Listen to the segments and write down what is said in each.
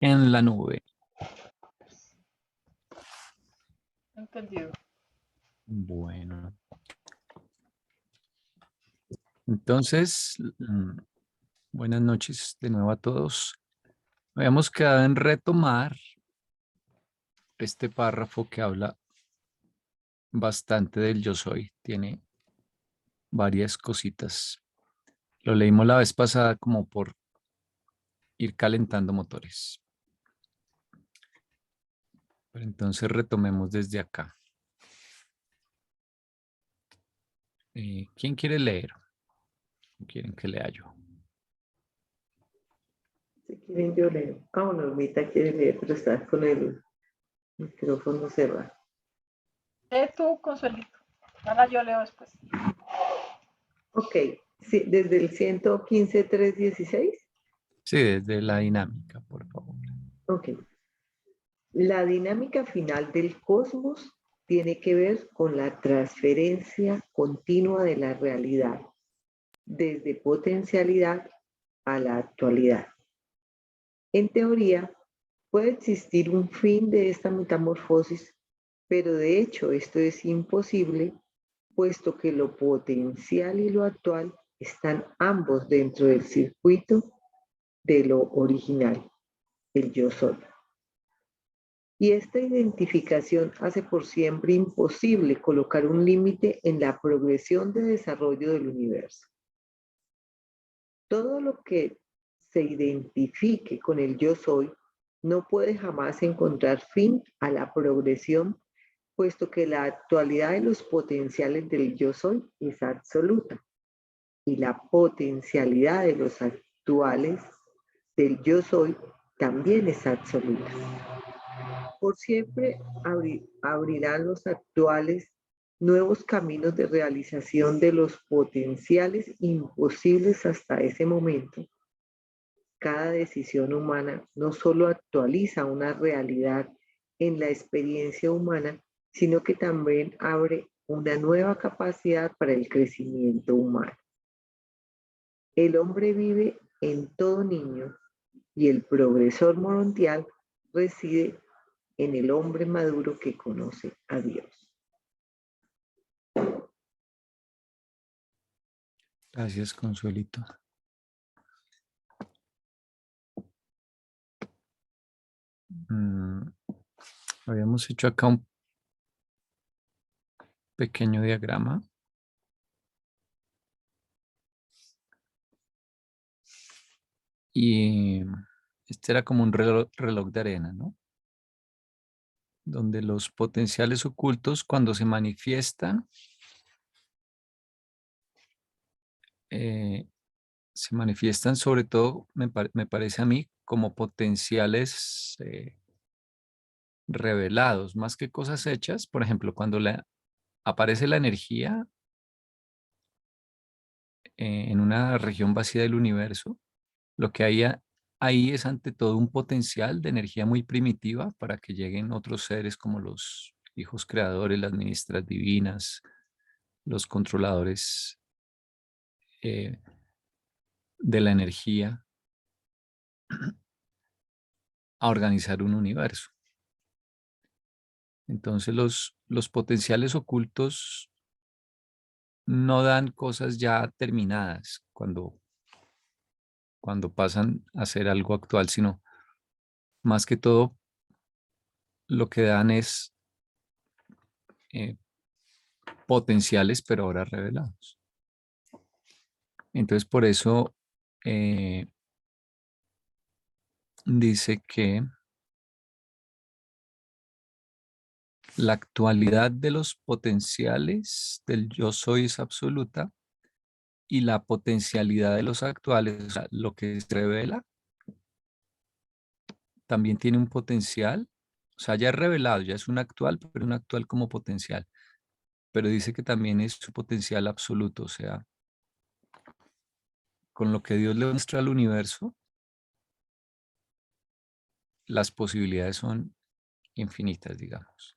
en la nube. Entendido. Bueno, entonces, buenas noches de nuevo a todos. Habíamos quedado en retomar este párrafo que habla bastante del yo soy. Tiene varias cositas. Lo leímos la vez pasada como por ir calentando motores. Pero entonces retomemos desde acá. ¿Quién quiere leer? ¿O quieren que lea yo? Si quieren, yo leo. Ah, bueno, Normita quiere leer, pero está con el micrófono cerrado. Tú, Consuelito. Ahora yo leo después. Ok, sí, desde el 115.316. Sí, desde la dinámica, por favor. Ok. La dinámica final del cosmos tiene que ver con la transferencia continua de la realidad, desde potencialidad a la actualidad. En teoría, puede existir un fin de esta metamorfosis, pero de hecho esto es imposible, puesto que lo potencial y lo actual están ambos dentro del circuito de lo original, el yo soy. Y esta identificación hace por siempre imposible colocar un límite en la progresión de desarrollo del universo. Todo lo que se identifique con el yo soy no puede jamás encontrar fin a la progresión, puesto que la actualidad de los potenciales del yo soy es absoluta y la potencialidad de los actuales del yo soy también es absoluta. Por siempre abrirán los actuales nuevos caminos de realización de los potenciales imposibles hasta ese momento. Cada decisión humana no solo actualiza una realidad en la experiencia humana, sino que también abre una nueva capacidad para el crecimiento humano. El hombre vive en todo niño y el progresor morontial reside en el hombre maduro que conoce a Dios. Gracias, Consuelito. Habíamos hecho acá un pequeño diagrama. Y este era como un reloj de arena, ¿no? Donde los potenciales ocultos, cuando se manifiestan sobre todo, me parece a mí, como potenciales revelados, más que cosas hechas. Por ejemplo, cuando aparece la energía en una región vacía del universo, lo que hay ahí es ante todo un potencial de energía muy primitiva para que lleguen otros seres como los hijos creadores, las ministras divinas, los controladores eh, de la energía, a organizar un universo. Entonces los potenciales ocultos no dan cosas ya terminadas cuando pasan a ser algo actual, sino más que todo lo que dan es eh, potenciales, pero ahora revelados. Entonces, por eso dice que la actualidad de los potenciales del yo soy es absoluta y la potencialidad de los actuales, o sea, lo que se revela, también tiene un potencial, o sea, ya es revelado, ya es un actual, pero un actual como potencial. Pero dice que también es su potencial absoluto, o sea, con lo que Dios le muestra al universo, las posibilidades son infinitas, digamos.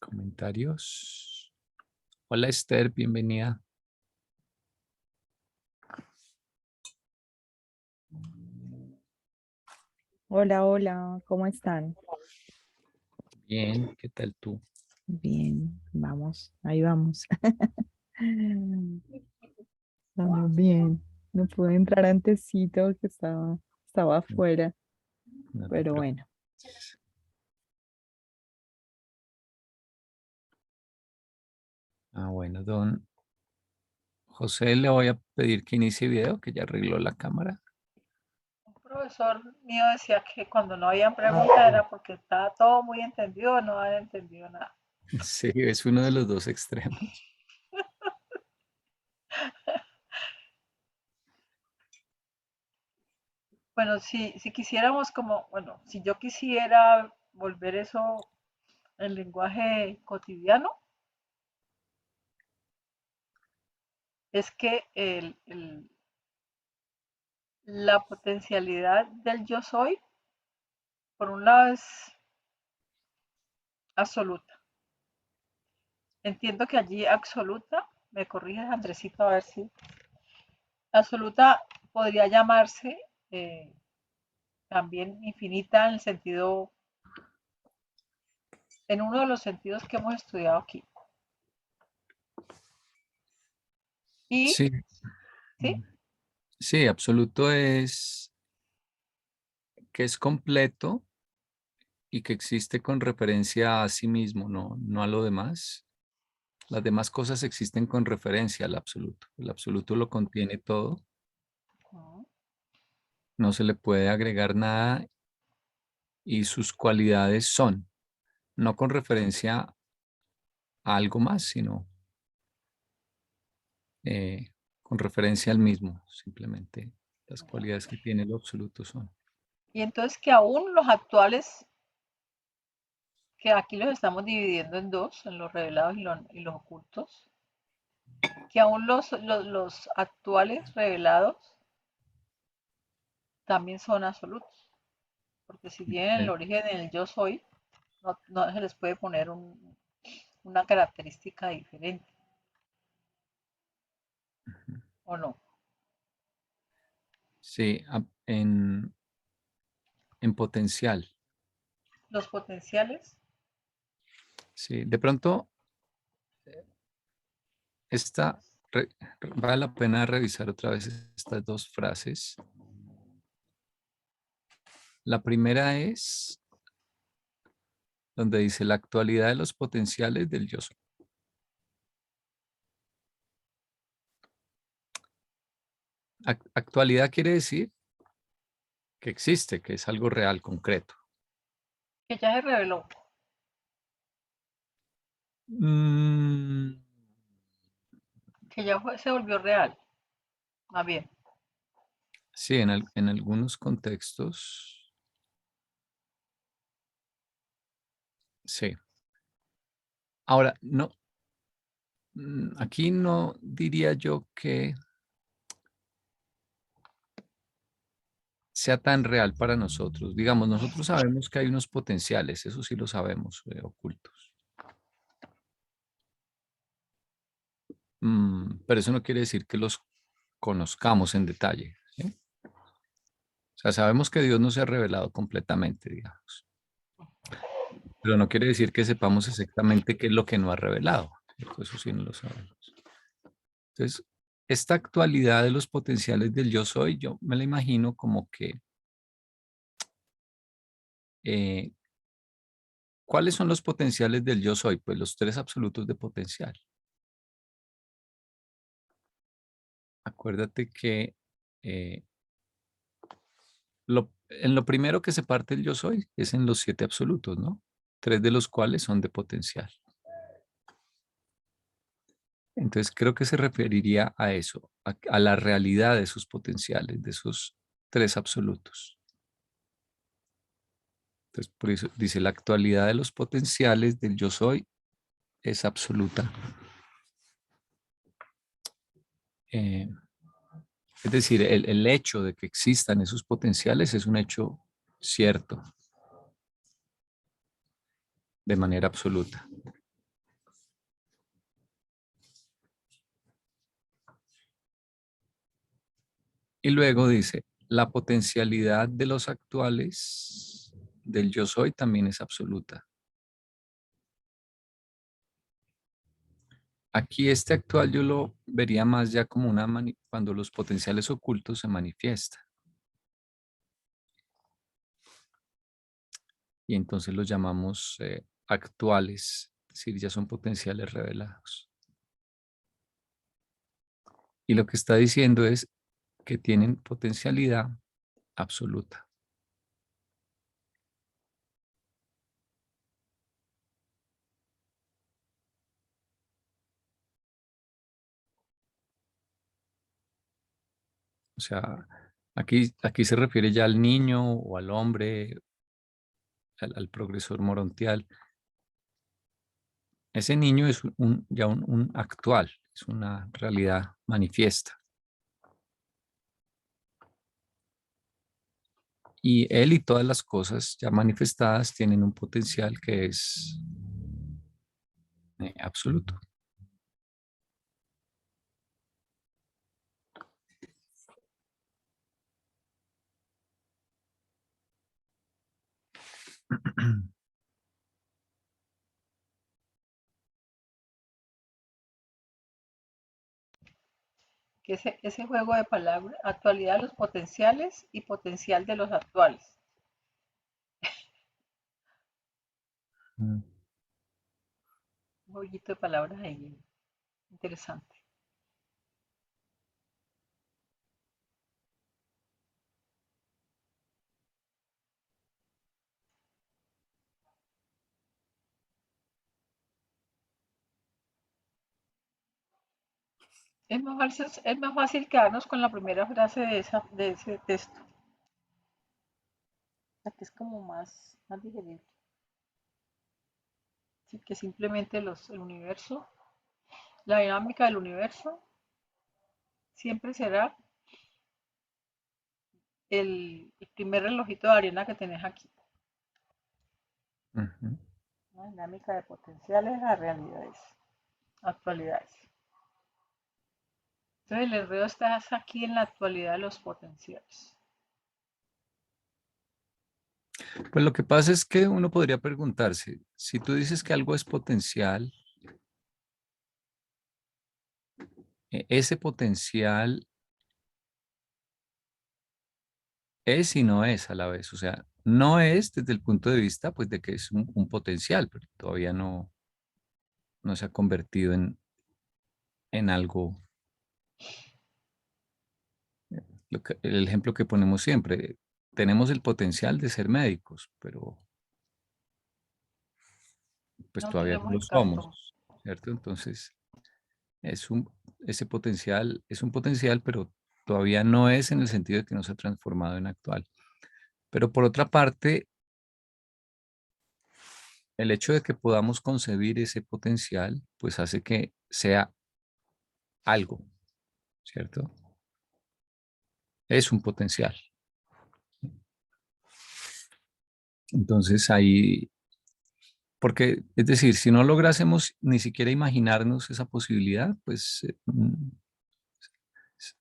Comentarios. Hola Esther, bienvenida. Hola, hola, ¿cómo están? Bien, ¿qué tal tú? Bien, vamos, ahí vamos. Vamos bien. No pude entrar antesito que estaba afuera, No te pero bueno. preocupes. Bueno, don José, le voy a pedir que inicie video, que ya arregló la cámara. Un profesor mío decía que cuando no habían preguntas era porque estaba todo muy entendido o no habían entendido nada. Sí, es uno de los dos extremos. Bueno, si quisiéramos como, bueno, si yo quisiera volver eso en lenguaje cotidiano, es que la potencialidad del yo soy, por un lado, es absoluta. Entiendo que allí absoluta, me corriges Andresito a ver si, absoluta podría llamarse eh, también infinita en el sentido, en uno de los sentidos que hemos estudiado aquí. Y, Sí, ¿sí? sí, absoluto es que es completo y que existe con referencia a sí mismo, no a lo demás. Las demás cosas existen con referencia al absoluto. El absoluto lo contiene todo, no se le puede agregar nada y sus cualidades son, no con referencia a algo más, sino con referencia al mismo. Simplemente las cualidades que tiene lo absoluto son. Y entonces que aún los actuales, que aquí los estamos dividiendo en dos, en los revelados y los ocultos, que aún los actuales revelados también son absolutos, porque si tienen el Eh, origen en el yo soy, no se les puede poner una característica diferente, ¿o no? Sí, en potencial. Los potenciales, Sí, de pronto esta vale la pena revisar otra vez estas dos frases. La primera es donde dice la actualidad de los potenciales del yo soy. Actualidad quiere decir que existe, que es algo real, concreto. que ya se reveló. Mm, Que ya se volvió real, más bien. sí, en algunos contextos, sí. Ahora, no, aquí no diría yo que sea tan real para nosotros. Digamos, nosotros sabemos que hay unos potenciales, eso sí lo sabemos, ocultos. Pero eso no quiere decir que los conozcamos en detalle, ¿sí? O sea, sabemos que Dios no se ha revelado completamente, digamos, pero no quiere decir que sepamos exactamente qué es lo que no ha revelado, ¿cierto? Eso sí no lo sabemos. Entonces, esta actualidad de los potenciales del yo soy, yo me la imagino como que, eh, ¿cuáles son los potenciales del yo soy? Pues los tres absolutos de potencial. Acuérdate que eh, en lo primero que se parte el yo soy es en los siete absolutos, ¿no? Tres de los cuales son de potencial. Entonces creo que se referiría a eso, a la realidad de esos potenciales, de esos tres absolutos. Entonces por eso dice la actualidad de los potenciales del yo soy es absoluta. Eh, es decir, el hecho de que existan esos potenciales es un hecho cierto, de manera absoluta. Y luego dice, la potencialidad de los actuales del yo soy también es absoluta. Aquí este actual yo lo vería más ya como cuando los potenciales ocultos se manifiestan. Y entonces los llamamos actuales, es decir, ya son potenciales revelados. Y lo que está diciendo es que tienen potencialidad absoluta. O sea, aquí se refiere ya al niño o al hombre, al progresor morontial. Ese niño es ya un actual, es una realidad manifiesta. Y él y todas las cosas ya manifestadas tienen un potencial que es absoluto. Que ese juego de palabras, actualidad de los potenciales y potencial de los actuales. Mm. Un jueguito de palabras ahí, interesante. Es más fácil quedarnos con la primera frase de ese texto, la que es como más digerible. Sí, que simplemente el universo, la dinámica del universo siempre será el primer relojito de arena que tenés aquí. Ujú. La dinámica de potenciales a realidades, actualidades. Entonces el enredo está aquí en la actualidad de los potenciales. Pues lo que pasa es que uno podría preguntarse, si tú dices que algo es potencial, ese potencial es y no es a la vez. O sea, no es desde el punto de vista pues de que es un potencial, pero todavía no se ha convertido en algo. El ejemplo que ponemos siempre, tenemos el potencial de ser médicos, pero pues No todavía no tenemos lo el cartón. somos, ¿cierto? Entonces, ese potencial es un potencial, pero todavía no es en el sentido de que no se ha transformado en actual. Pero por otra parte, el hecho de que podamos concebir ese potencial, pues hace que sea algo, ¿cierto? Es un potencial. Entonces ahí, porque es decir, si no lográsemos ni siquiera imaginarnos esa posibilidad, pues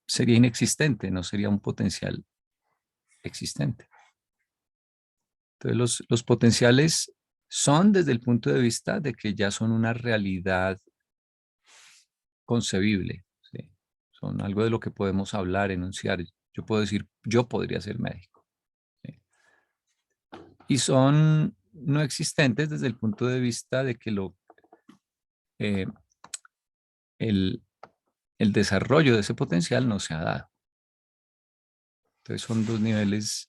sería inexistente, no sería un potencial existente. Entonces los potenciales son desde el punto de vista de que ya son una realidad concebible, ¿sí? Son algo de lo que podemos hablar, enunciar. Yo puedo decir, yo podría ser médico, ¿sí? Y son no existentes desde el punto de vista de que eh, el, el desarrollo de ese potencial no se ha dado. Entonces son dos niveles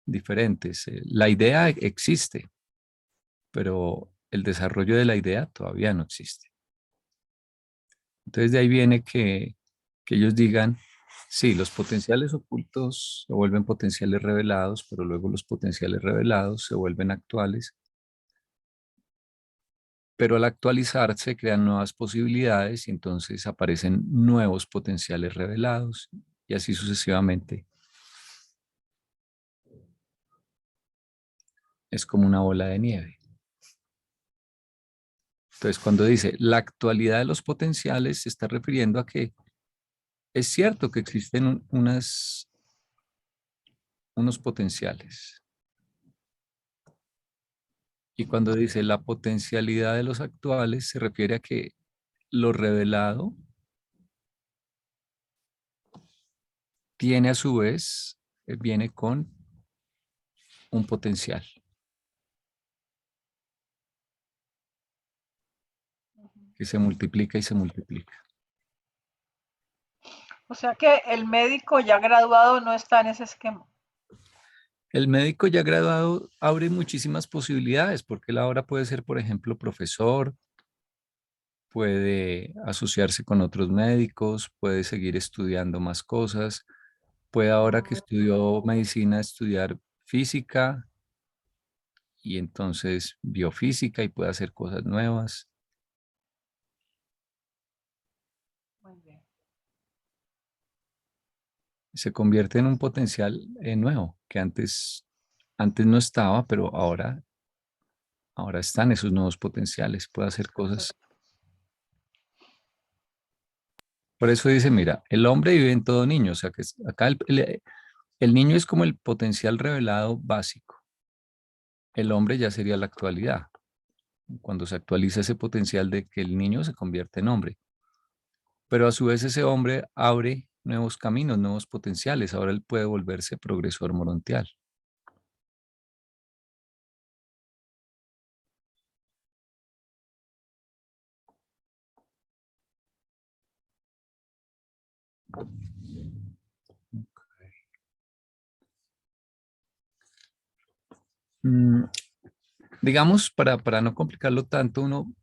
diferentes. La idea existe, pero el desarrollo de la idea todavía no existe. Entonces de ahí viene que ellos digan, sí, los potenciales ocultos se vuelven potenciales revelados, pero luego los potenciales revelados se vuelven actuales, pero al actualizarse crean nuevas posibilidades y entonces aparecen nuevos potenciales revelados y así sucesivamente. Es como una bola de nieve. Entonces, cuando dice la actualidad de los potenciales, se está refiriendo a que es cierto que existen unos potenciales. Y cuando dice la potencialidad de los actuales, se refiere a que lo revelado tiene a su vez, viene con un potencial que se multiplica y se multiplica. O sea que el médico ya graduado no está en ese esquema. El médico ya graduado abre muchísimas posibilidades porque él ahora puede ser, por ejemplo, profesor, puede asociarse con otros médicos, puede seguir estudiando más cosas, puede ahora que estudió medicina estudiar física y entonces biofísica y puede hacer cosas nuevas. Muy bien. Se convierte en un potencial nuevo que antes no estaba, pero ahora están esos nuevos potenciales, puede hacer cosas. Por eso dice, mira, el hombre vive en todo niño, o sea que acá el niño es como el potencial revelado básico. El hombre ya sería la actualidad, cuando se actualiza ese potencial de que el niño se convierte en hombre. Pero a su vez ese hombre abre nuevos caminos, nuevos potenciales. Ahora él puede volverse progresor morontial. Mm, digamos, para no complicarlo tanto, uno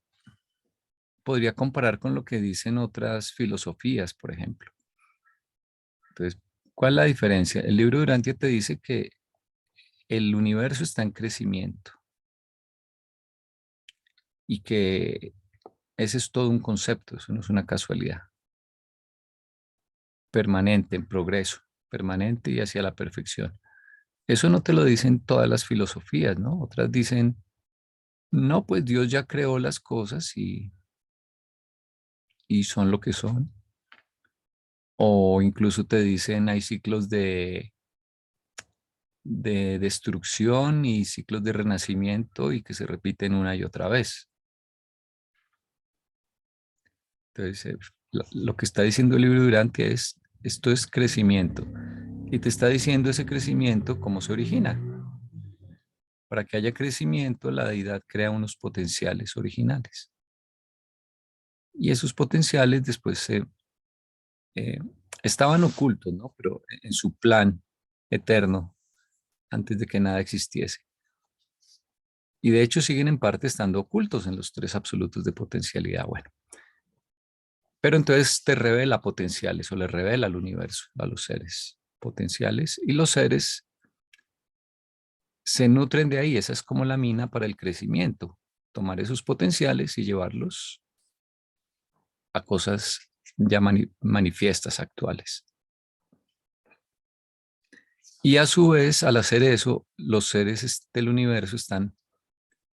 podría comparar con lo que dicen otras filosofías, por ejemplo. Entonces, ¿cuál es la diferencia? El libro de Durantia te dice que el universo está en crecimiento y que ese es todo un concepto, eso no es una casualidad. Permanente, en progreso, permanente y hacia la perfección. Eso no te lo dicen todas las filosofías, ¿no? Otras dicen, no, pues Dios ya creó las cosas y son lo que son. O incluso te dicen, hay ciclos de destrucción y ciclos de renacimiento y que se repiten una y otra vez. Entonces, lo que está diciendo el libro de Durantia es, esto es crecimiento. Y te está diciendo ese crecimiento cómo se origina. Para que haya crecimiento, la deidad crea unos potenciales originales. Y esos potenciales después eh, estaban ocultos, ¿no? Pero en su plan eterno, antes de que nada existiese. Y de hecho siguen en parte estando ocultos en los tres absolutos de potencialidad. Bueno, pero entonces te revela potenciales o le revela al universo, a los seres potenciales. Y los seres se nutren de ahí. Esa es como la mina para el crecimiento. Tomar esos potenciales y llevarlos a cosas ya manifiestas, actuales. Y a su vez, al hacer eso, los seres del universo están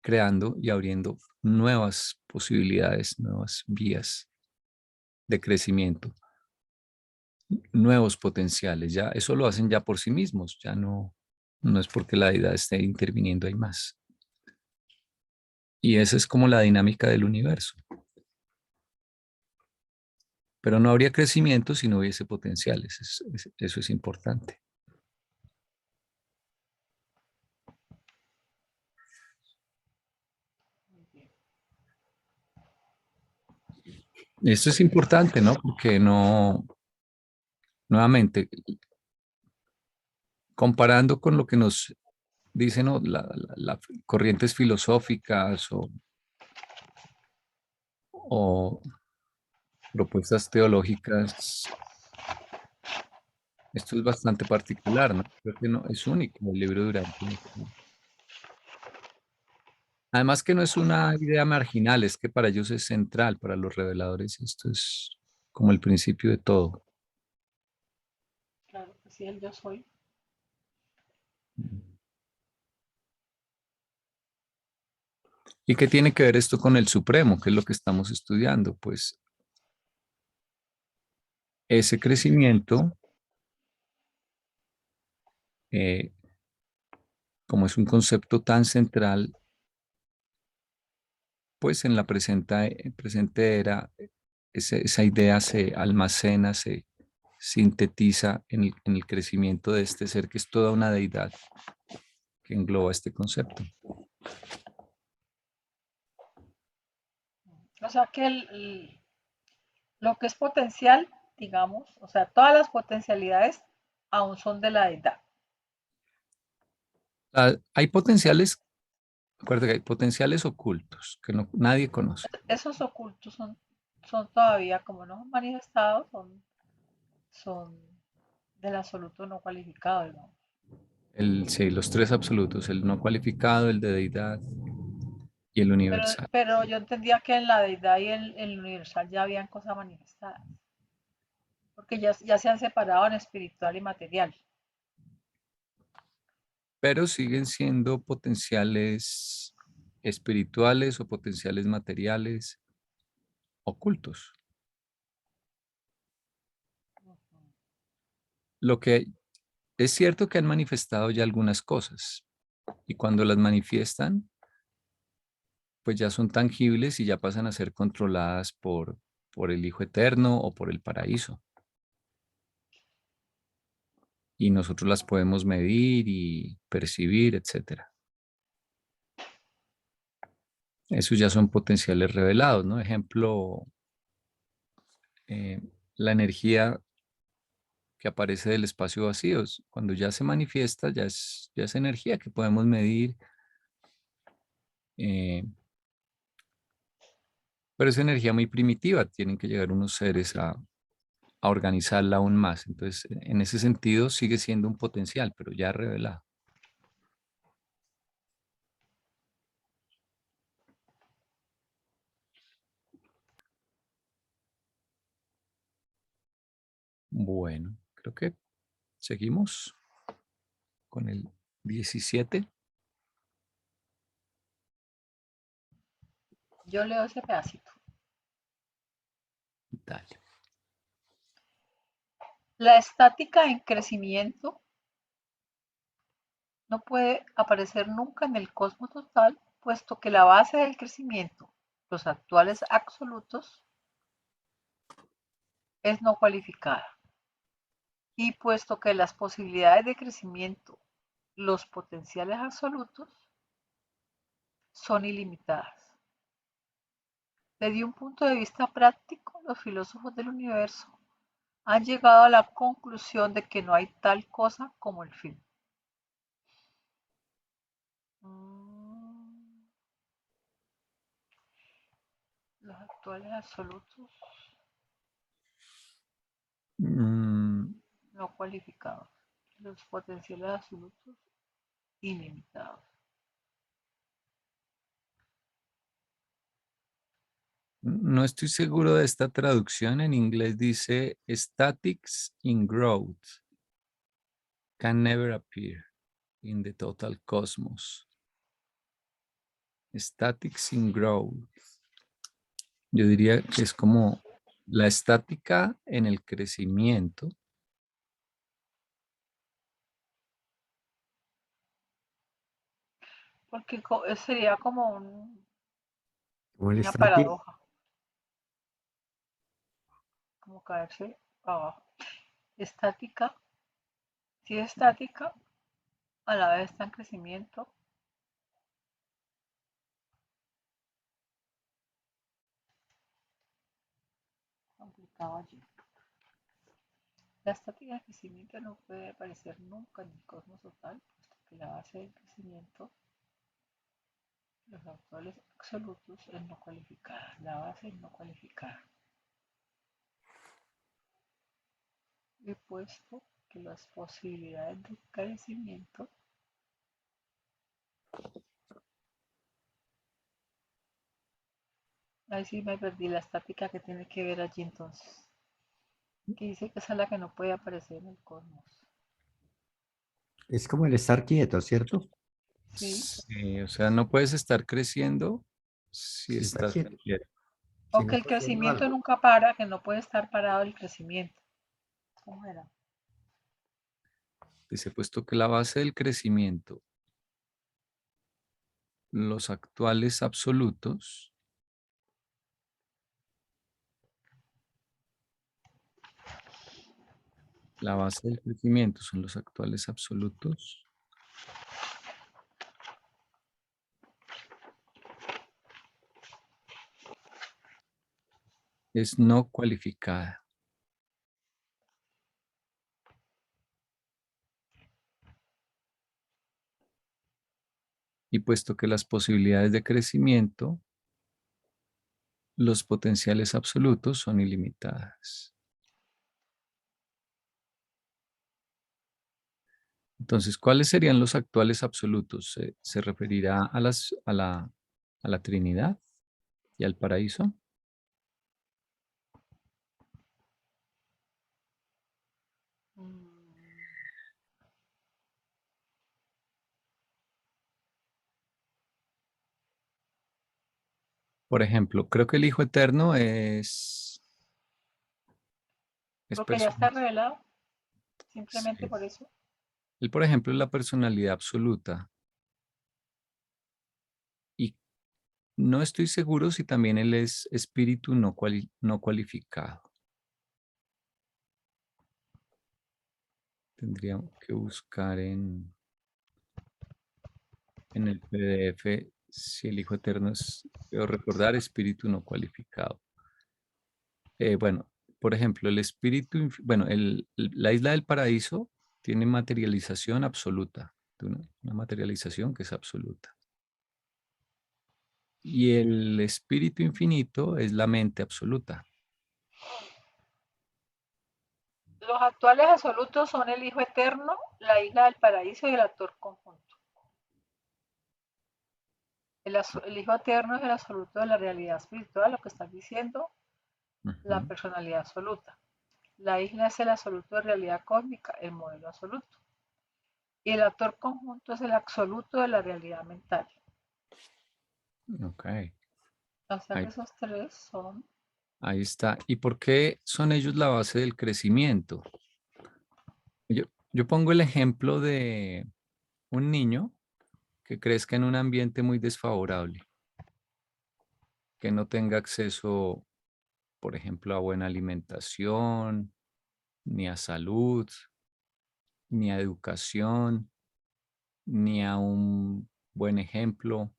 creando y abriendo nuevas posibilidades, nuevas vías de crecimiento, nuevos potenciales. Ya eso lo hacen ya por sí mismos, ya no es porque la deidad esté interviniendo ahí más. Y esa es como la dinámica del universo. Pero no habría crecimiento si no hubiese potenciales. Eso es importante. Esto es importante, ¿no? Porque no, nuevamente, comparando con lo que nos dicen, ¿no? Las corrientes filosóficas o propuestas teológicas, esto es bastante particular, ¿no? Creo que no es único el libro Durante. Además que no es una idea marginal, es que para ellos es central, para los reveladores esto es como el principio de todo. Claro, así es el yo soy. ¿Y qué tiene que ver esto con el Supremo? ¿Qué es lo que estamos estudiando? Pues ese crecimiento, eh, como es un concepto tan central, pues en la presente era, esa idea se almacena, se sintetiza en el crecimiento de este ser que es toda una deidad que engloba este concepto. O sea que lo que es potencial, digamos, o sea, todas las potencialidades aún son de la deidad. Hay potenciales, acuérdate que hay potenciales ocultos que nadie conoce. Esos ocultos son todavía como no son manifestados, son del absoluto no cualificado, digamos. Sí, los tres absolutos, el no cualificado, el de deidad y el Pero, universal. pero yo entendía que en la deidad y en el universal ya habían cosas manifestadas, porque ya se han separado en espiritual y material. Pero siguen siendo potenciales espirituales o potenciales materiales ocultos. Lo que es cierto que han manifestado ya algunas cosas y cuando las manifiestan, pues ya son tangibles y ya pasan a ser controladas por el Hijo Eterno o por el paraíso. Y nosotros las podemos medir y percibir, etcétera. Esos ya son potenciales revelados, ¿no? Ejemplo, eh, la energía que aparece del espacio vacío. Cuando ya se manifiesta, ya es energía que podemos medir, eh, pero es energía muy primitiva. Tienen que llegar unos seres a organizarla aún más. Entonces, en ese sentido, sigue siendo un potencial, pero ya revelado. Bueno, creo que seguimos con el 17. Yo leo ese pedacito. Dale. La estática en crecimiento no puede aparecer nunca en el cosmos total, puesto que la base del crecimiento, los actuales absolutos, es no cualificada. Y puesto que las posibilidades de crecimiento, los potenciales absolutos, son ilimitadas. Desde un punto de vista práctico, los filósofos del universo han llegado a la conclusión de que no hay tal cosa como el fin. Los actuales absolutos Mm, no cualificados, los potenciales absolutos ilimitados. no estoy seguro de esta traducción. En inglés dice statics in growth can never appear in the total cosmos. Statics in growth. Yo diría que es como la estática en el crecimiento. Porque sería como Como el una estático. paradoja, como caerse abajo. Estática, si es estática, a la vez está en crecimiento. Complicado allí. La estática de crecimiento no puede aparecer nunca en el cosmos total, puesto que la base del crecimiento, los actuales absolutos, es no cualificada. La base es no cualificada. He puesto que las posibilidades de crecimiento ahí sí me perdí la estática que tiene que ver allí entonces. Que dice que esa es la que no puede aparecer en el cosmos. Es como el estar quieto, ¿cierto? Sí. Sí, o sea, no puedes estar creciendo si Si está estás quieto, quieto. O si no que el está haciendo crecimiento algo. nunca para, que no puede estar parado el crecimiento. ¿Cómo era? Dice, puesto que la base del crecimiento, los actuales absolutos, la base del crecimiento son los actuales absolutos, es no cualificada. Y puesto que las posibilidades de crecimiento, los potenciales absolutos son ilimitadas. Entonces, ¿cuáles serían los actuales absolutos? ¿Se referirá a la Trinidad y al paraíso? Mm, Por ejemplo, creo que el Hijo Eterno es Porque ya está persona. revelado, simplemente Sí. por eso. Él, por ejemplo, es la personalidad absoluta. Y no estoy seguro si también él es espíritu no cualificado. Tendría que buscar en el PDF si el Hijo Eterno es, creo recordar, espíritu no cualificado. Bueno, por ejemplo, el espíritu, bueno, la isla del paraíso tiene materialización absoluta, una materialización que es absoluta. Y el espíritu infinito es la mente absoluta. Los actuales absolutos son el Hijo Eterno, la Isla del Paraíso y el actor conjunto. El Hijo Eterno es el absoluto de la realidad espiritual, lo que estás diciendo, la Ujú. personalidad absoluta. La isla es el absoluto de realidad cósmica, el modelo absoluto. Y el actor conjunto es el absoluto de la realidad mental. Ok, O sea que ahí, esos tres son... ahí está. ¿Y por qué son ellos la base del crecimiento? Yo pongo el ejemplo de un niño que crezca en un ambiente muy desfavorable, que no tenga acceso, por ejemplo, a buena alimentación, ni a salud, ni a educación, ni a un buen ejemplo,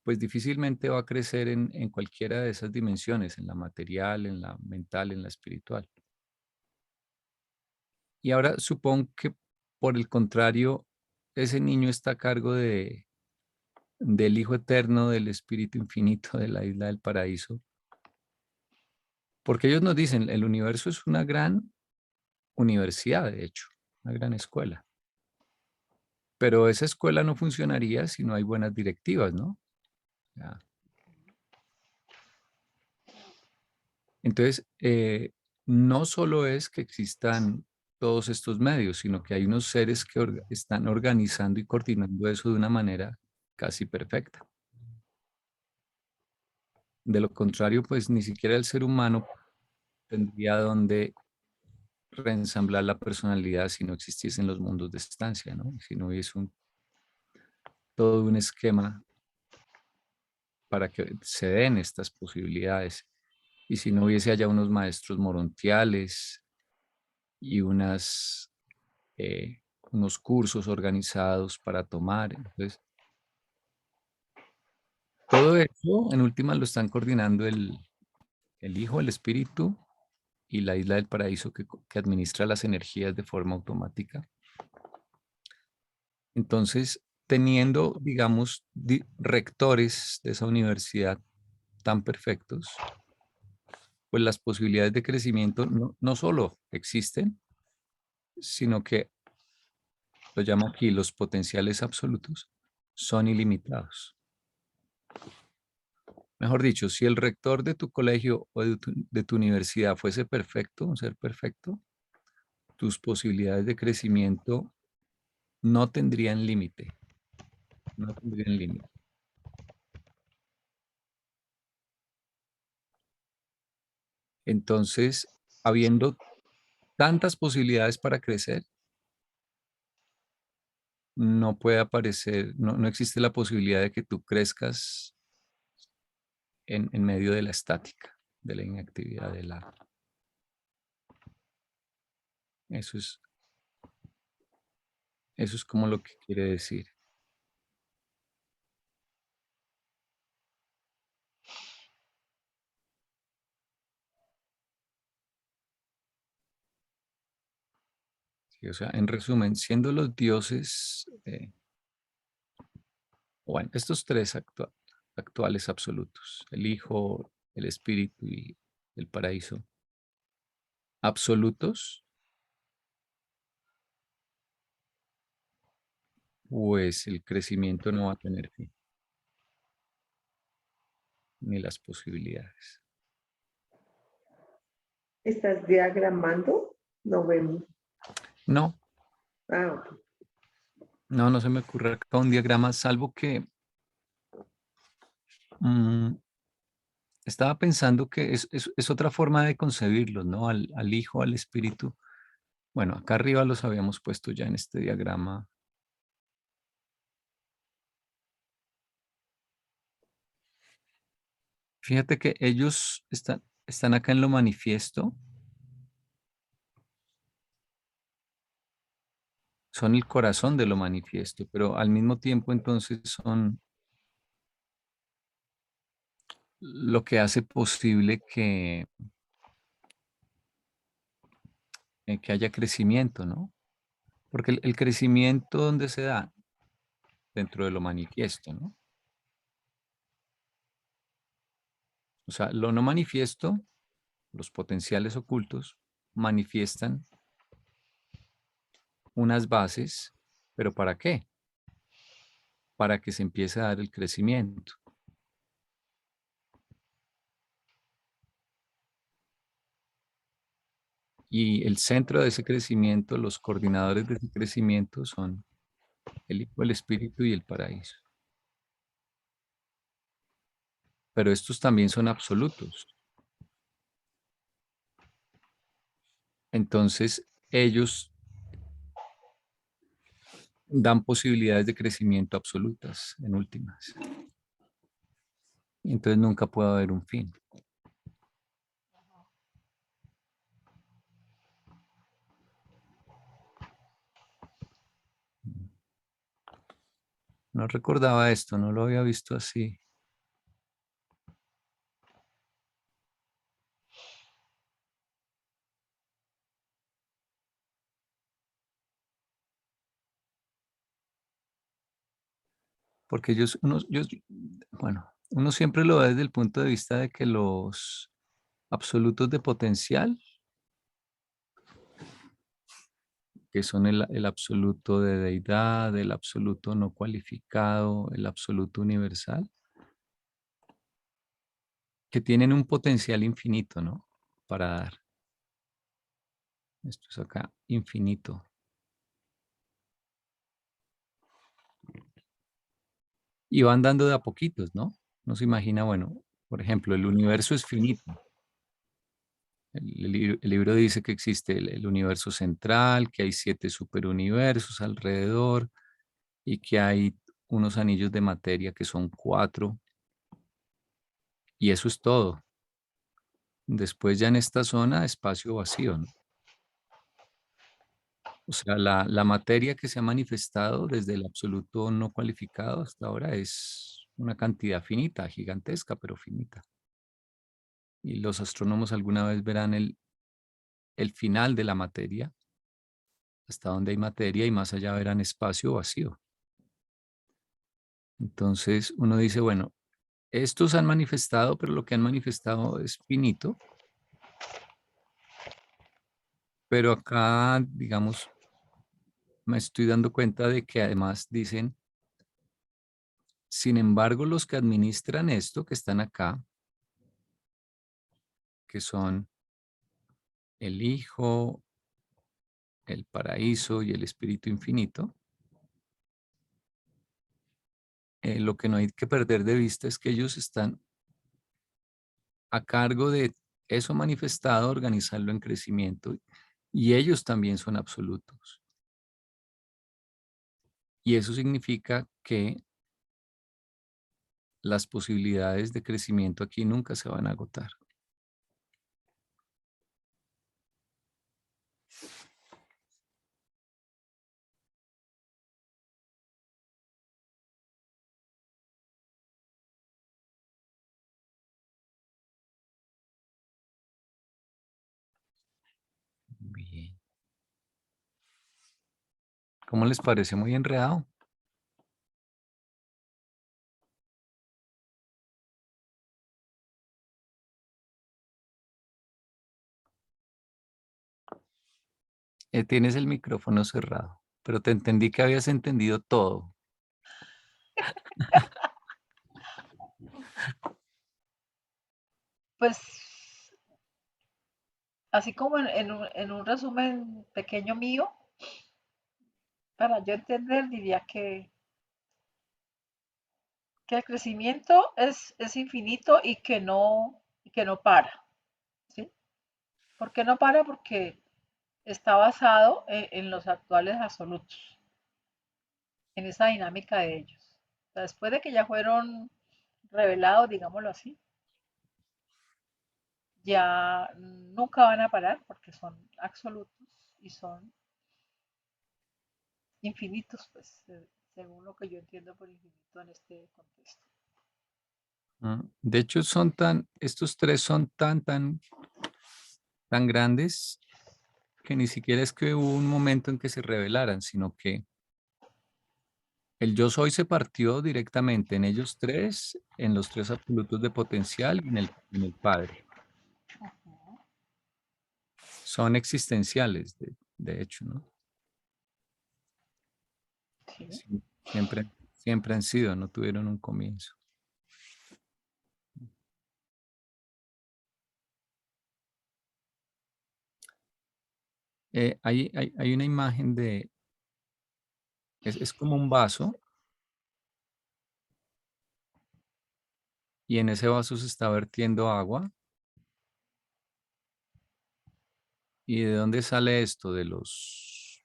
pues difícilmente va a crecer en cualquiera de esas dimensiones, en la material, en la mental, en la espiritual. Y ahora supongo que por el contrario, ese niño está a cargo del Hijo Eterno, del Espíritu Infinito, de la isla del paraíso, porque ellos nos dicen, el universo es una gran universidad, de hecho, una gran escuela. Pero esa escuela no funcionaría si no hay buenas directivas, ¿no? Ya. Entonces, no solo es que existan todos estos medios, sino que hay unos seres que están organizando y coordinando eso de una manera casi perfecta. De lo contrario, pues ni siquiera el ser humano tendría donde reensamblar la personalidad si no existiesen los mundos de estancia, ¿no? Si no hubiese todo un esquema para que se den estas posibilidades. Y si no hubiese allá unos maestros morontiales y unos cursos organizados para tomar. Entonces, todo eso en última lo están coordinando el Hijo, el Espíritu y la Isla del Paraíso que administra las energías de forma automática. Entonces, teniendo, digamos, rectores de esa universidad tan perfectos, pues las posibilidades de crecimiento no solo existen, sino que lo llamo aquí los potenciales absolutos son ilimitados. Mejor dicho, si el rector de tu colegio o de tu universidad fuese perfecto, un ser perfecto, tus posibilidades de crecimiento no tendrían límite, no tendrían límite. Entonces, habiendo tantas posibilidades para crecer, no puede aparecer, no existe la posibilidad de que tú crezcas en medio de la estática, de la inactividad, de la... Eso es como lo que quiere decir. Sí, o sea, en resumen, siendo los dioses, bueno, estos tres actuales absolutos, el Hijo, el Espíritu y el Paraíso, absolutos, pues el crecimiento no va a tener fin, ni las posibilidades. ¿Estás diagramando? No vemos. No, Ah, ok. no se me ocurre acá un diagrama, salvo que mm, estaba pensando que es otra forma de concebirlos, ¿no? Al Hijo, al Espíritu. Bueno, acá arriba los habíamos puesto ya en este diagrama. Fíjate que ellos están acá en lo manifiesto, son el corazón de lo manifiesto, pero al mismo tiempo entonces son lo que hace posible que haya crecimiento, ¿no? Porque el crecimiento, ¿dónde se da? Dentro de lo manifiesto, ¿no? O sea, lo no manifiesto, los potenciales ocultos, manifiestan unas bases, pero ¿para qué? Para que se empiece a dar el crecimiento. Y el centro de ese crecimiento, los coordinadores de ese crecimiento son el Hijo, el Espíritu y el Paraíso. Pero estos también son absolutos. Entonces, ellos dan posibilidades de crecimiento absolutas, en últimas. Entonces nunca puede haber un fin. No recordaba esto, no lo había visto así. Porque bueno, uno siempre lo ve desde el punto de vista de que los absolutos de potencial, que son el absoluto de deidad, el absoluto no cualificado, el absoluto universal, que tienen un potencial infinito, ¿no? Para dar. Esto es acá, infinito. Y van dando de a poquitos, ¿no? No se imagina, bueno, por ejemplo, el universo es finito. El libro dice que existe el universo central, que hay 7 superuniversos alrededor y que hay unos anillos de materia que son 4. Y eso es todo. Después ya en esta zona, espacio vacío, ¿no? O sea, la materia que se ha manifestado desde el absoluto no cualificado hasta ahora es una cantidad finita, gigantesca, pero finita. Y los astrónomos alguna vez verán el final de la materia, hasta donde hay materia y más allá verán espacio vacío. Entonces uno dice, bueno, estos han manifestado, pero lo que han manifestado es finito. Pero acá, digamos, me estoy dando cuenta de que además dicen, sin embargo, los que administran esto, que están acá, que son el Hijo, el Paraíso y el Espíritu Infinito, lo que no hay que perder de vista es que ellos están a cargo de eso manifestado, organizarlo en crecimiento Y ellos también son absolutos. Y eso significa que las posibilidades de crecimiento aquí nunca se van a agotar. Bien. ¿Cómo les parece? Muy enredado. Tienes el micrófono cerrado, pero te entendí que habías entendido todo. Pues, así como en un resumen pequeño mío, para yo entender, diría que el crecimiento es infinito y que no para, ¿sí? ¿Por qué no para? Porque está basado en los actuales absolutos, en esa dinámica de ellos. O sea, después de que ya fueron revelados, digámoslo así, ya nunca van a parar porque son absolutos y son infinitos, pues, según lo que yo entiendo por infinito en este contexto. De hecho, estos tres son tan grandes que ni siquiera es que hubo un momento en que se revelaran, sino que el yo soy se partió directamente en ellos tres, en los tres absolutos de potencial y en el Padre. Son existenciales, de hecho, ¿no? Sí. Sí, siempre han sido, no tuvieron un comienzo. Hay una imagen es como un vaso y en ese vaso se está vertiendo agua. ¿Y de dónde sale esto? De los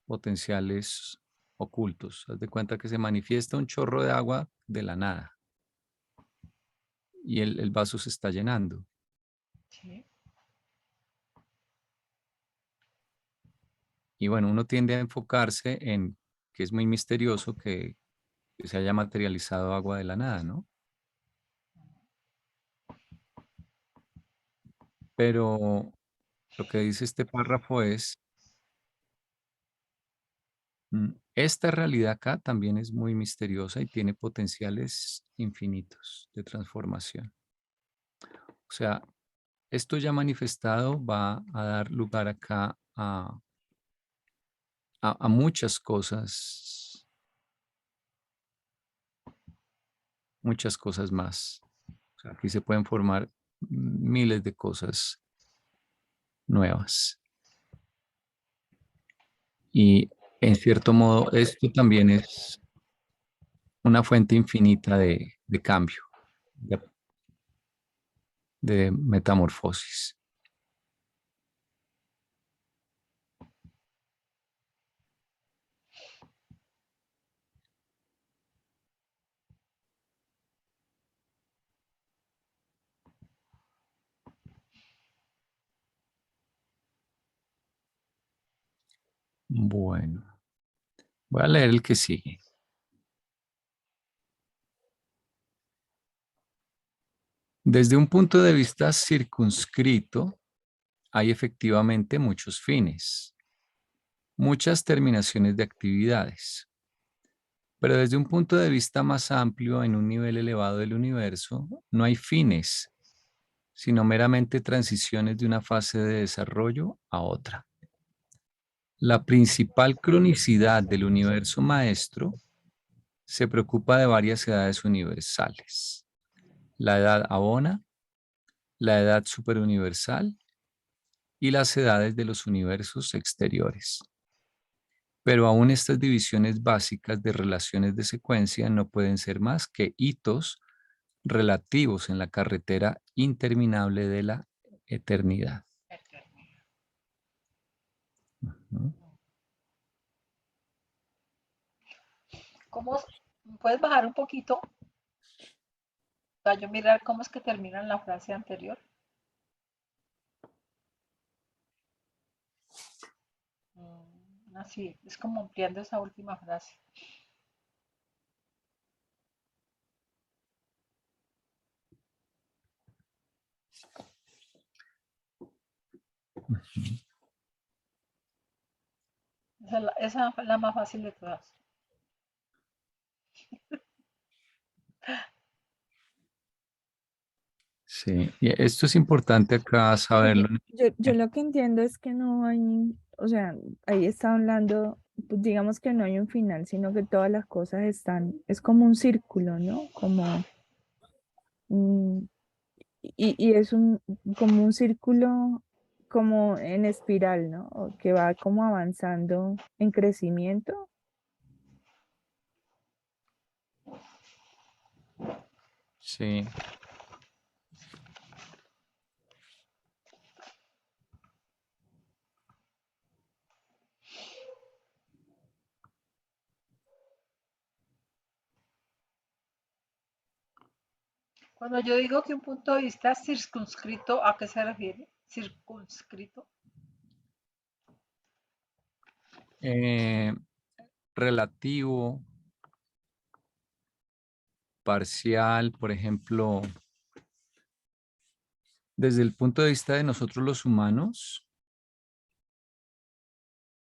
potenciales ocultos. Haz de cuenta que se manifiesta un chorro de agua de la nada y el vaso se está llenando. Sí. Y bueno, uno tiende a enfocarse en que es muy misterioso que se haya materializado agua de la nada, ¿no? Pero lo que dice este párrafo es, esta realidad acá también es muy misteriosa y tiene potenciales infinitos de transformación. O sea, esto ya manifestado va a dar lugar acá a muchas cosas más. O sea, aquí se pueden formar miles de cosas nuevas. Y en cierto modo, esto también es una fuente infinita de cambio, de, de metamorfosis. Bueno, voy a leer el que sigue. Desde un punto de vista circunscrito, hay efectivamente muchos fines, muchas terminaciones de actividades. Pero desde un punto de vista más amplio, en un nivel elevado del universo, no hay fines, sino meramente transiciones de una fase de desarrollo a otra. La principal cronicidad del universo maestro se preocupa de varias edades universales. La edad Abona, la edad superuniversal y las edades de los universos exteriores. Pero aún estas divisiones básicas de relaciones de secuencia no pueden ser más que hitos relativos en la carretera interminable de la eternidad. ¿no? ¿Cómo puedes bajar un poquito para yo mirar cómo es que termina la frase anterior? Así, es como ampliando esa última frase. Esa es la más fácil de todas. Sí, y esto es importante acá saberlo. Yo lo que entiendo es que no hay, o sea, ahí está hablando, pues digamos que no hay un final, sino que todas las cosas están, es como un círculo, ¿no? Como, mm, y es como un círculo como en espiral, ¿no? O que va como avanzando en crecimiento. Sí, Cuando yo digo que un punto de vista es circunscrito, ¿a qué se refiere? Circunscrito. eh, relativo, parcial, por ejemplo, desde el punto de vista de nosotros los humanos,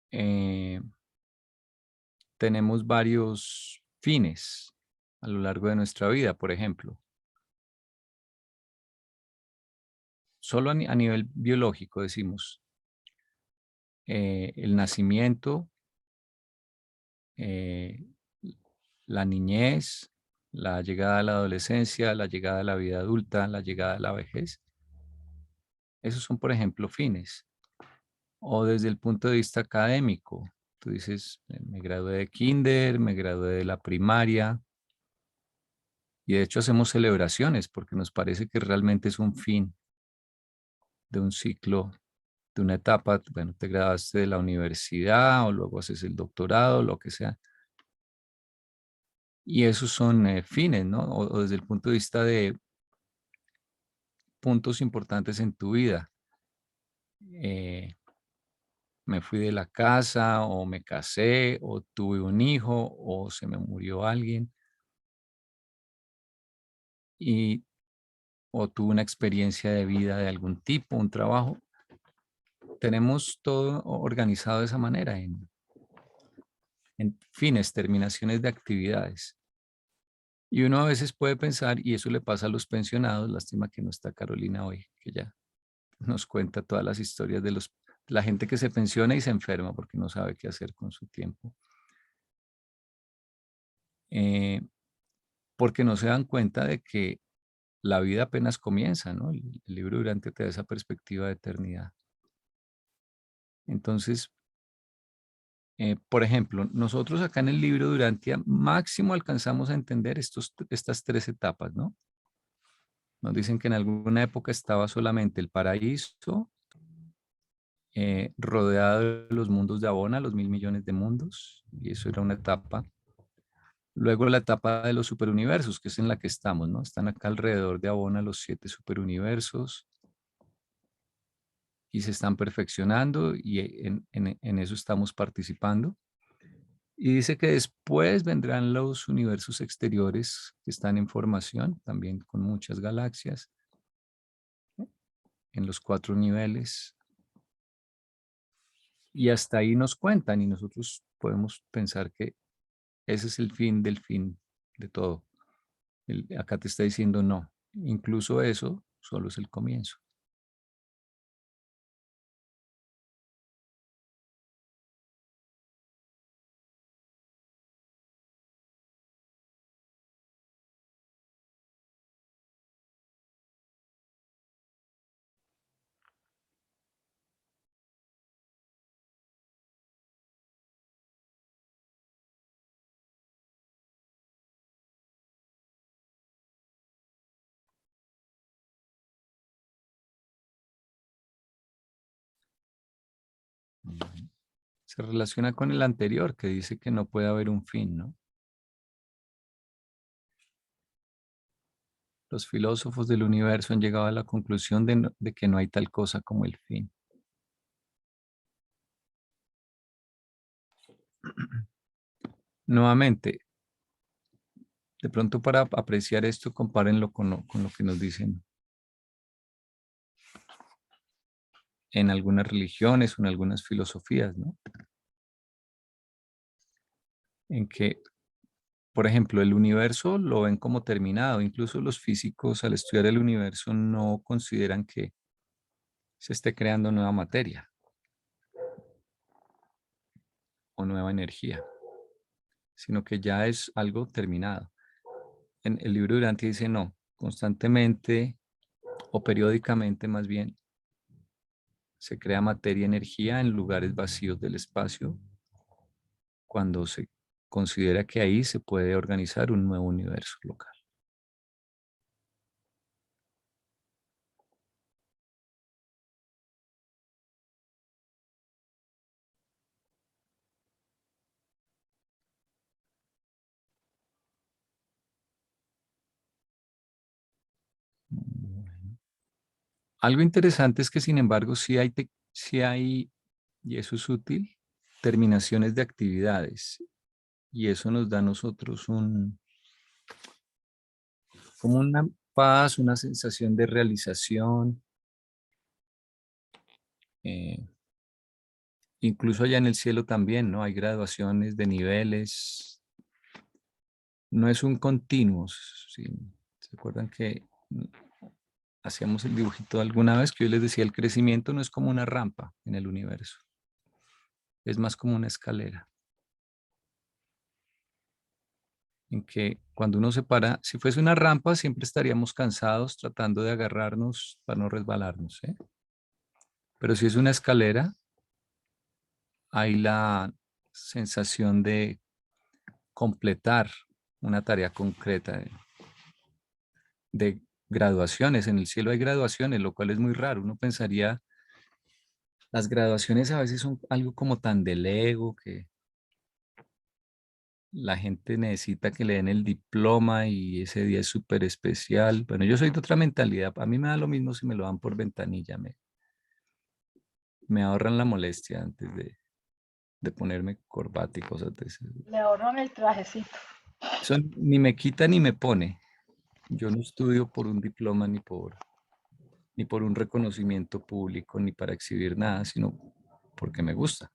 eh, tenemos varios fines a lo largo de nuestra vida, por ejemplo. Solo a nivel biológico decimos, el nacimiento, eh, la niñez, la llegada a la adolescencia, la llegada a la vida adulta, la llegada a la vejez. Esos son, por ejemplo, fines. O desde el punto de vista académico, tú dices, me gradué de kinder, me gradué de la primaria, y de hecho hacemos celebraciones porque nos parece que realmente es un fin de un ciclo, de una etapa. Bueno, te graduaste de la universidad o luego haces el doctorado, lo que sea. Y esos son fines, ¿no? O desde el punto de vista de puntos importantes en tu vida. Eh, Me fui de la casa o me casé o tuve un hijo o se me murió alguien y o tuve una experiencia de vida de algún tipo, un trabajo. Tenemos todo organizado de esa manera en fines, terminaciones de actividades. Y uno a veces puede pensar, y eso le pasa a los pensionados, lástima que no está Carolina hoy, que ya nos cuenta todas las historias de la gente que se pensiona y se enferma porque no sabe qué hacer con su tiempo. Eh, Porque no se dan cuenta de que la vida apenas comienza, ¿no? El libro Durante te da esa perspectiva de eternidad. Entonces, por ejemplo, nosotros acá en el libro Durantia máximo alcanzamos a entender estas tres etapas, ¿no? Nos dicen que en alguna época estaba solamente el paraíso, rodeado de los mundos de Abona, los 1.000 millones de mundos, y eso era una etapa. Luego la etapa de los superuniversos, que es en la que estamos, ¿no? Están acá alrededor de Abona los 7 superuniversos y se están perfeccionando y en eso estamos participando. Y dice que después vendrán los universos exteriores que están en formación, también con muchas galaxias, en los 4 niveles. Y hasta ahí nos cuentan y nosotros podemos pensar que ese es el fin del fin de todo. Acá te está diciendo no. Incluso eso solo es el comienzo. se relaciona con el anterior que dice que no puede haber un fin, ¿no? Los filósofos del universo han llegado a la conclusión de que no hay tal cosa como el fin. Nuevamente, de pronto para apreciar esto, compárenlo con lo que nos dicen en algunas religiones o en algunas filosofías, ¿no? En que, por ejemplo, el universo lo ven como terminado. Incluso los físicos al estudiar el universo no consideran que se esté creando nueva materia o nueva energía, sino que ya es algo terminado. En el libro Durante dice no, constantemente o periódicamente más bien se crea materia y energía en lugares vacíos del espacio cuando se considera que ahí se puede organizar un nuevo universo local. Bueno. Algo interesante es que, sin embargo, sí hay, y eso es útil, terminaciones de actividades. Y eso nos da a nosotros como una paz, una sensación de realización. Incluso allá en el cielo también, ¿no? Hay graduaciones de niveles. No es un continuo. ¿Se acuerdan que hacíamos el dibujito alguna vez que yo les decía, el crecimiento no es como una rampa en el universo? Es más como una escalera. En que cuando uno se para, si fuese una rampa, siempre estaríamos cansados tratando de agarrarnos para no resbalarnos, ¿eh? Pero si es una escalera, hay la sensación de completar una tarea concreta, de graduaciones. En el cielo hay graduaciones, lo cual es muy raro. Uno pensaría, las graduaciones a veces son algo como tan del ego que la gente necesita que le den el diploma y ese día es súper especial. Bueno, yo soy de otra mentalidad. A mí me da lo mismo si me lo dan por ventanilla. Me ahorran la molestia antes de ponerme corbata y cosas de esas. Le ahorran el trajecito. Eso ni me quita ni me pone. Yo no estudio por un diploma ni por un reconocimiento público, ni para exhibir nada, sino porque me gusta.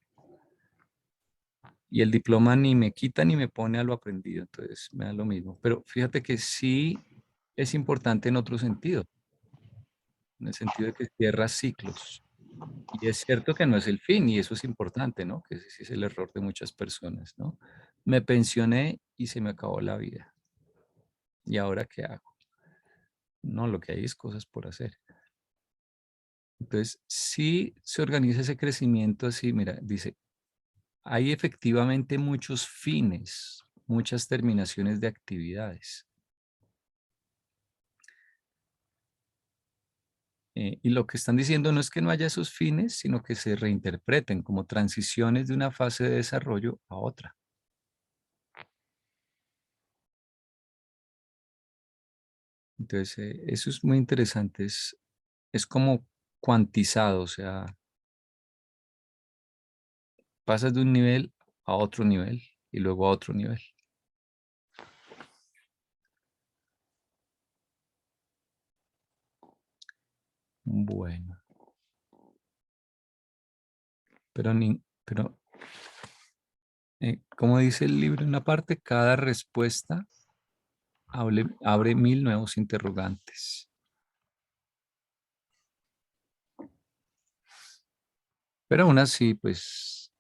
Y el diploma ni me quita ni me pone a lo aprendido, entonces me da lo mismo. Pero fíjate que sí es importante en otro sentido, en el sentido de que cierra ciclos. Y es cierto que no es el fin, y eso es importante, ¿no? Que ese sí es el error de muchas personas, ¿no? Me pensioné y se me acabó la vida. ¿Y ahora qué hago? No, lo que hay es cosas por hacer. Entonces, sí se organiza ese crecimiento así, mira, dice, hay efectivamente muchos fines, muchas terminaciones de actividades. Y lo que están diciendo no es que no haya esos fines, sino que se reinterpreten como transiciones de una fase de desarrollo a otra. Entonces, eso es muy interesante. Es como cuantizado, o sea, pasas de un nivel a otro nivel y luego a otro nivel. Bueno, pero como dice el libro en una parte, cada respuesta abre 1000 nuevos interrogantes. Pero aún así, pues,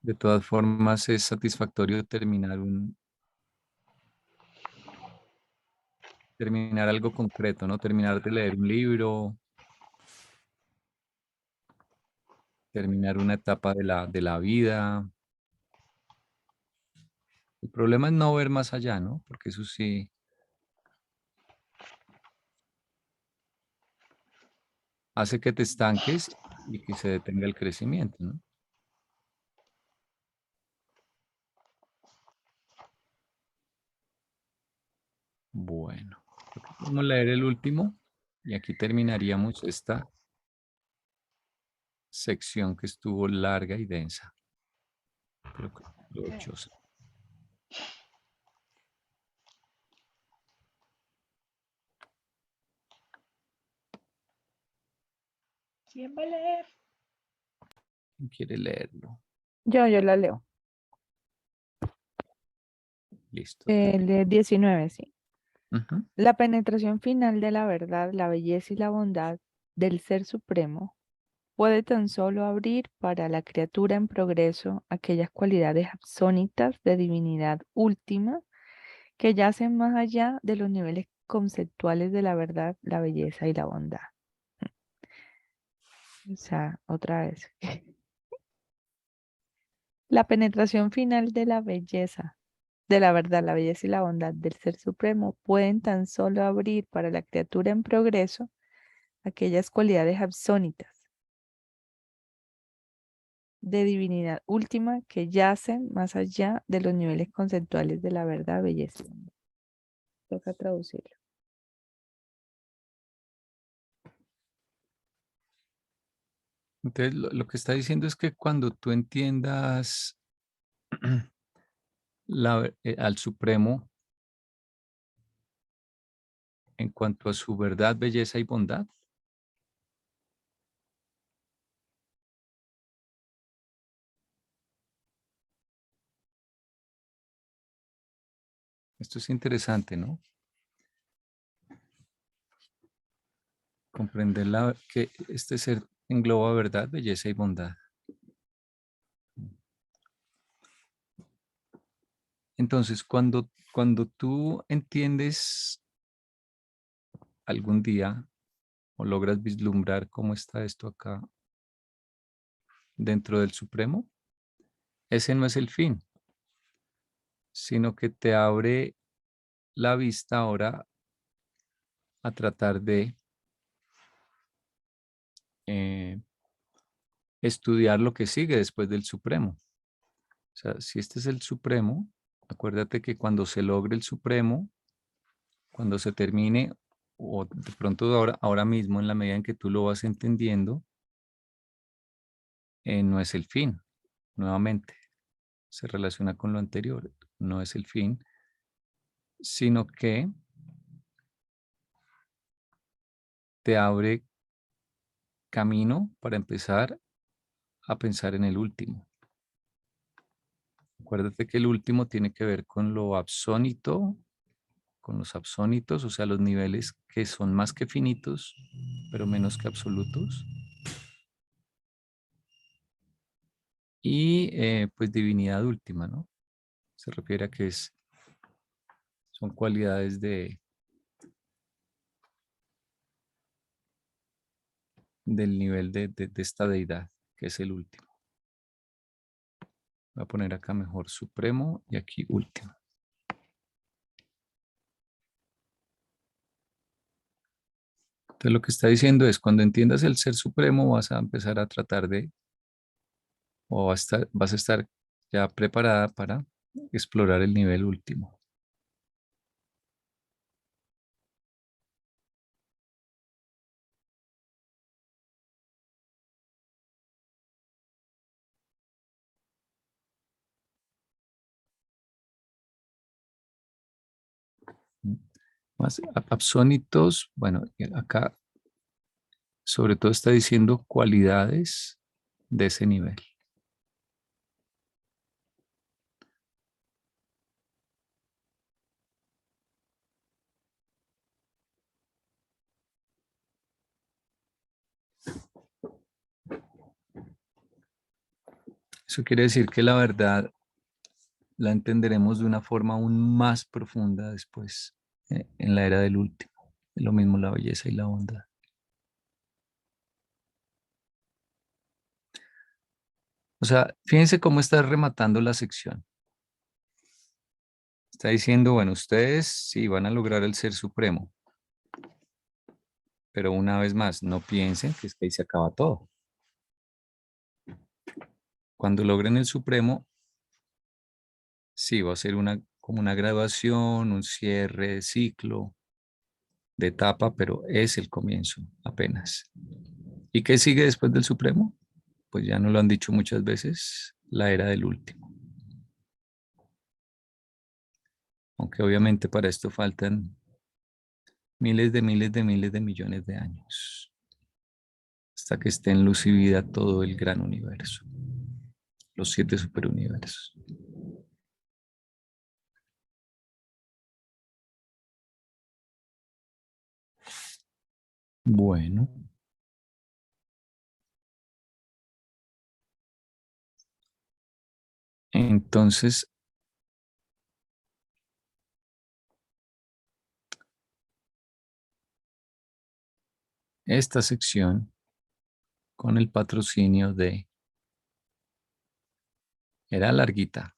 de todas formas es satisfactorio terminar algo concreto, ¿no? Terminar de leer un libro, terminar una etapa de la vida. El problema es no ver más allá, ¿no? Porque eso sí, hace que te estanques y que se detenga el crecimiento, ¿no? Bueno, creo que podemos leer el último y aquí terminaríamos esta sección que estuvo larga y densa, pero que provechosa. ¿Quién va a leer? ¿Quién quiere leerlo? Yo la leo. Listo. El 19, sí. Ujú. La penetración final de la verdad, la belleza y la bondad del Ser Supremo puede tan solo abrir para la criatura en progreso aquellas cualidades absónitas de divinidad última que yacen más allá de los niveles conceptuales de la verdad, la belleza y la bondad. O sea, otra vez. La penetración final de la belleza, de la verdad, la belleza y la bondad del Ser Supremo pueden tan solo abrir para la criatura en progreso aquellas cualidades absónitas de divinidad última que yacen más allá de los niveles conceptuales de la verdad, belleza y bondad. Toca traducirlo. Entonces, lo que está diciendo es que cuando tú entiendas al Supremo en cuanto a su verdad, belleza y bondad, esto es interesante, ¿no? Comprender que este ser engloba verdad, belleza y bondad. Entonces, cuando tú entiendes algún día o logras vislumbrar cómo está esto acá dentro del Supremo, ese no es el fin, sino que te abre la vista ahora a tratar de eh, estudiar lo que sigue después del Supremo. O sea, si este es el Supremo, acuérdate que cuando se logre el Supremo, cuando se termine, o de pronto ahora mismo, en la medida en que tú lo vas entendiendo, no es el fin, nuevamente, se relaciona con lo anterior, no es el fin, sino que te abre camino para empezar a pensar en el último. Acuérdate que el último tiene que ver con lo absónito, con los absónitos, o sea, los niveles que son más que finitos, pero menos que absolutos. Y pues divinidad última, ¿no? Se refiere a que son cualidades del nivel de esta deidad, que es el último. Voy a poner acá mejor supremo y aquí último. Entonces lo que está diciendo es, cuando entiendas el ser supremo vas a empezar a tratar de, o vas a estar ya preparada para explorar el nivel último. Más absónitos, bueno, acá sobre todo está diciendo cualidades de ese nivel. Eso quiere decir que la verdad la entenderemos de una forma aún más profunda después, en la era del último. Lo mismo la belleza y la bondad. O sea, fíjense cómo está rematando la sección. Está diciendo, bueno, ustedes sí van a lograr el ser supremo. Pero una vez más, no piensen que es que ahí se acaba todo. Cuando logren el supremo, sí, va a ser como una graduación, un cierre de ciclo, de etapa, pero es el comienzo apenas. ¿Y qué sigue después del supremo? Pues ya nos lo han dicho muchas veces, la era del último. Aunque obviamente para esto faltan miles de miles de miles de millones de años, hasta que esté en luz y vida todo el gran universo, los 7 superuniversos. Bueno. Entonces, esta sección, con el patrocinio de... Era larguita.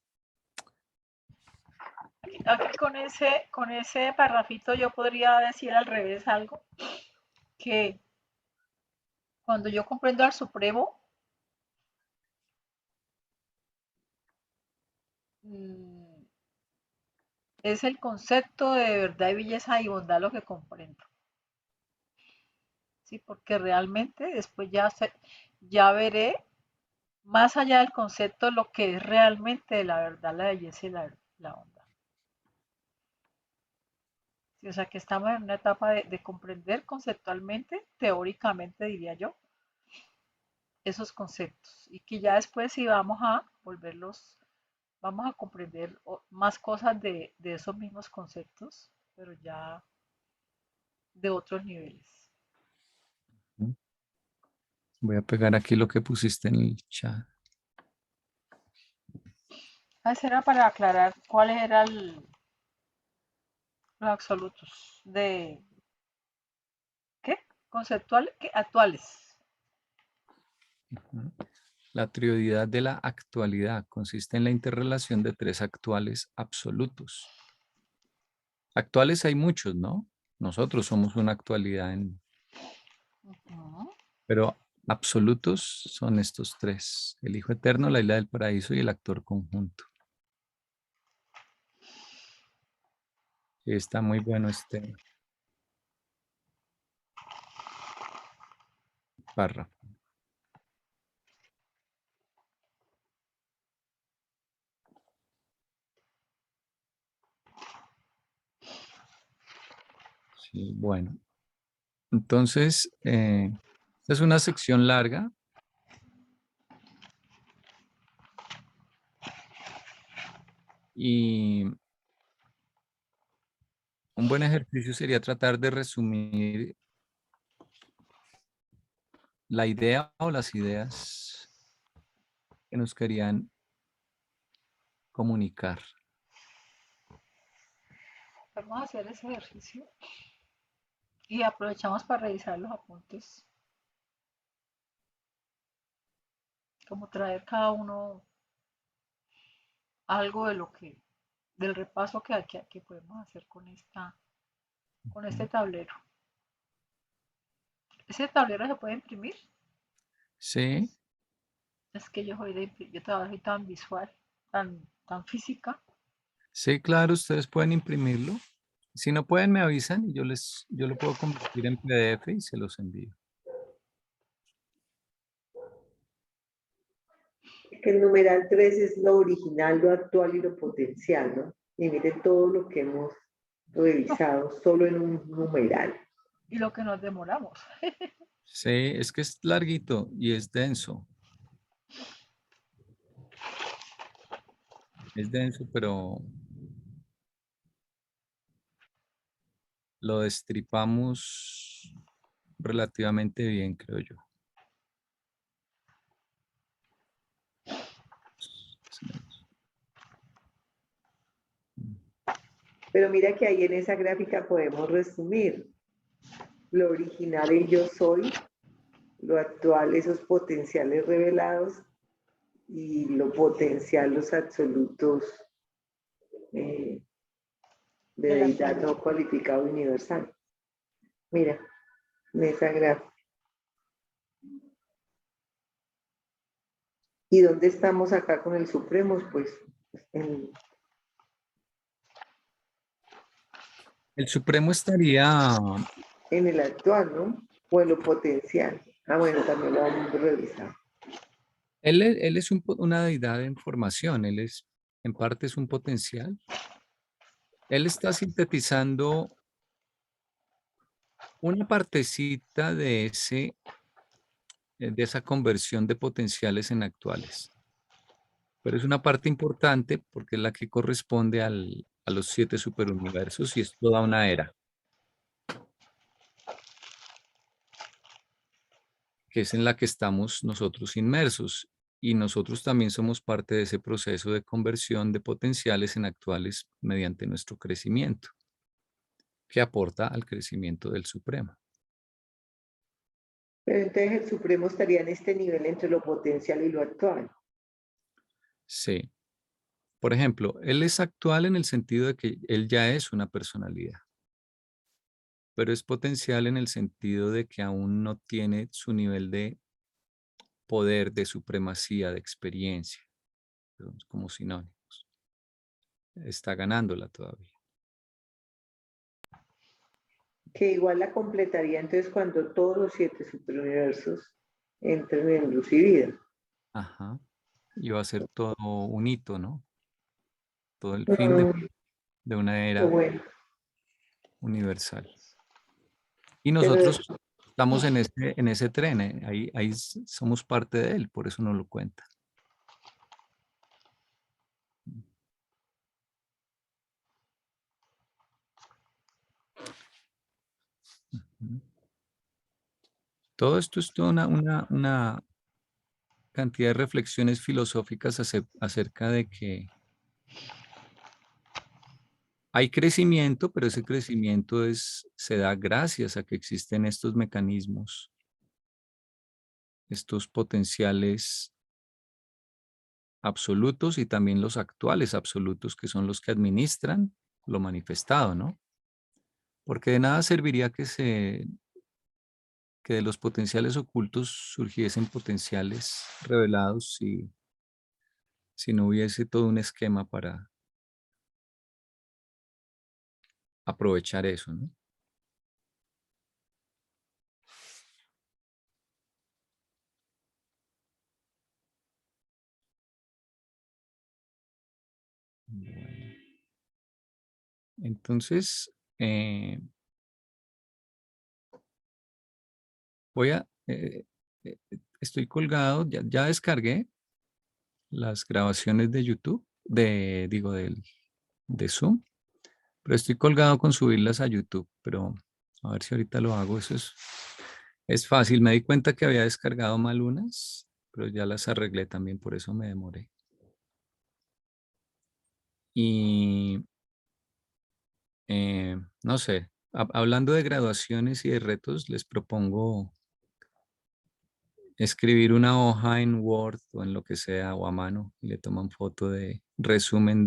Aquí con ese parrafito yo podría decir al revés algo, que cuando yo comprendo al Supremo, mm, es el concepto de verdad y belleza y bondad lo que comprendo. Sí, porque realmente después ya veré más allá del concepto lo que es realmente la verdad, la belleza y la bondad. Sí, o sea que estamos en una etapa de comprender conceptualmente, teóricamente diría yo, esos conceptos y que ya después sí vamos a volverlos, vamos a comprender más cosas de esos mismos conceptos, pero ya de otros niveles. Voy a pegar aquí lo que pusiste en el chat. Ese era para aclarar cuáles eran los absolutos de, ¿qué? Conceptuales, ¿qué? Actuales. La trioidad de la actualidad consiste en la interrelación de 3 actuales absolutos. Actuales hay muchos, ¿no? Nosotros somos una actualidad, Ujú. pero absolutos son estos 3. El Hijo Eterno, la Isla del Paraíso y el actor conjunto. Y está muy bueno este párrafo. Sí, bueno. Entonces, esta es una sección larga. Y un buen ejercicio sería tratar de resumir la idea o las ideas que nos querían comunicar. Vamos a hacer ese ejercicio y aprovechamos para revisar los apuntes, como traer cada uno algo de lo que, del repaso que podemos hacer con este tablero. ¿Ese tablero se puede imprimir? Sí, Es que yo trabajo tan visual, tan física. sí, claro, ustedes pueden imprimirlo. Si no pueden, me avisan y yo lo puedo convertir en PDF y se los envío. Que el numeral 3 es lo original, lo actual y lo potencial, ¿no? Y mire todo lo que hemos revisado solo en un numeral. Y lo que nos demoramos. Sí, es que es larguito y es denso. Es denso, pero lo destripamos relativamente bien, creo yo. Pero mira que ahí en esa gráfica podemos resumir lo original, el yo soy, lo actual, esos potenciales revelados y lo potencial, los absolutos de De la deidad actualidad. no cualificado universal. Mira, en esa gráfica. ¿Y dónde estamos acá con el Supremo? Pues en, El Supremo estaría, en el actual, ¿no? O en lo potencial. Ah, bueno, también lo vamos a revisar. él es una deidad en formación, en parte es un potencial. Él está sintetizando una partecita de esa conversión de potenciales en actuales. Pero es una parte importante porque es la que corresponde a los 7 superuniversos y es toda una era, que es en la que estamos nosotros inmersos. Y nosotros también somos parte de ese proceso de conversión de potenciales en actuales mediante nuestro crecimiento, que aporta al crecimiento del Supremo. Pero entonces el Supremo estaría en este nivel entre lo potencial y lo actual. Sí. Por ejemplo, él es actual en el sentido de que él ya es una personalidad, pero es potencial en el sentido de que aún no tiene su nivel de poder, de supremacía, de experiencia, como sinónimos. Está ganándola todavía. Que igual la completaría entonces cuando todos los 7 superuniversos entren en luz y vida. Ajá. Y va a ser todo un hito, ¿no? Todo el fin Ah, de una qué era bueno. universal. Y Pero nosotros estamos en ese tren, ahí somos parte de él, por eso nos lo cuenta. Ujú. Todo esto es toda una cantidad de reflexiones filosóficas acerca de que hay crecimiento, pero ese crecimiento se da gracias a que existen estos mecanismos, estos potenciales absolutos y también los actuales absolutos, que son los que administran lo manifestado, ¿no? Porque de nada serviría que de los potenciales ocultos surgiesen potenciales revelados si no hubiese todo un esquema para aprovechar eso, ¿no? Bueno, entonces, voy a, estoy colgado, ya descargué las grabaciones de YouTube, de Zoom, pero estoy colgado con subirlas a YouTube, pero a ver si ahorita lo hago, es fácil, me di cuenta que había descargado mal unas, pero ya las arreglé también, por eso me demoré. Y no sé, hablando de graduaciones y de retos, les propongo escribir una hoja en Word o en lo que sea o a mano y le toman foto de resumen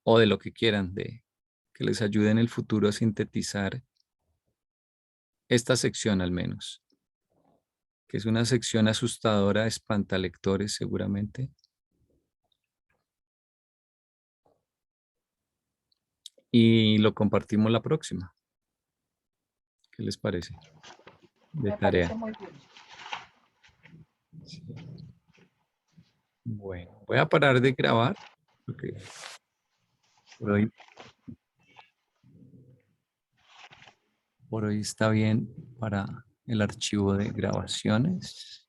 o de lo que quieran, de que les ayude en el futuro a sintetizar esta sección al menos, que es una sección asustadora, espantalectores seguramente. Y lo compartimos la próxima. ¿Qué les parece? De Me parece tarea. muy bien. Sí. Bueno, voy a parar de grabar porque por hoy está bien para el archivo de grabaciones.